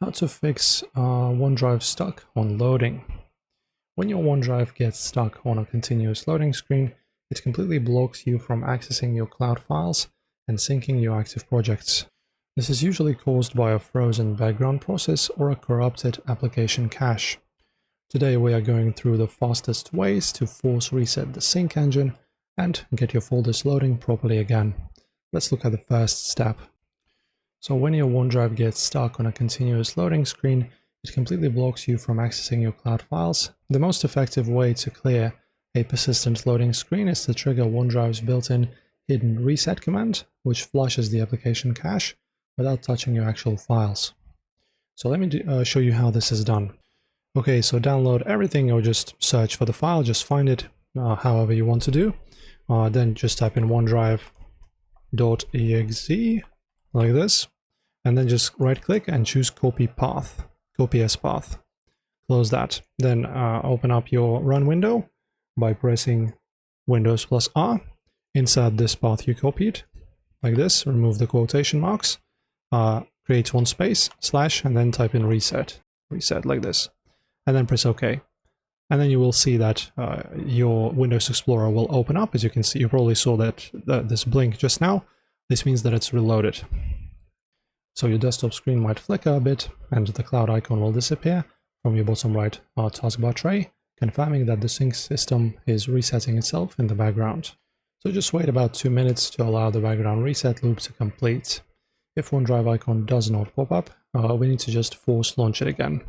How to fix OneDrive stuck on loading. When your OneDrive gets stuck on a continuous loading screen, it completely blocks you from accessing your cloud files and syncing your active projects. This is usually caused by a frozen background process or a corrupted application cache. Today we are going through the fastest ways to force reset the sync engine and get your folders loading properly again. Let's look at the first step. So when your OneDrive gets stuck on a continuous loading screen, it completely blocks you from accessing your cloud files. The most effective way to clear a persistent loading screen is to trigger OneDrive's built-in hidden reset command, which flushes the application cache without touching your actual files. So let me show you how this is done. Okay, so download everything or just search for the file, just find it however you want to do. Then just type in OneDrive.exe like this, and then just right click and choose copy path, copy as path. Close that. Then open up your run window by pressing Windows plus R. Insert this path you copied like this, remove the quotation marks, create one space, slash, and then type in reset like this, and then press OK. And then you will see that your Windows Explorer will open up. As you can see, you probably saw that this blink just now. This means that it's reloaded. So your desktop screen might flicker a bit and the cloud icon will disappear from your bottom right taskbar tray, confirming that the sync system is resetting itself in the background. So just wait about 2 minutes to allow the background reset loop to complete. If OneDrive icon does not pop up, we need to just force launch it again.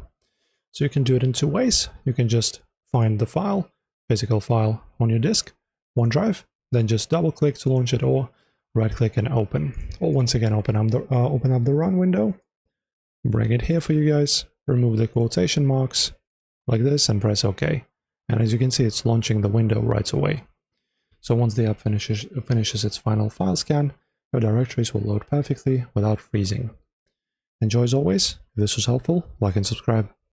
So you can do it in two ways. You can just find the file, physical file on your disk, OneDrive, then just double click to launch it, or right click and open. Or once again open up the run window, bring it here for you guys, remove the quotation marks like this and press OK. And as you can see, it's launching the window right away. So once the app finishes its final file scan, your directories will load perfectly without freezing. Enjoy as always. If this was helpful, like and subscribe.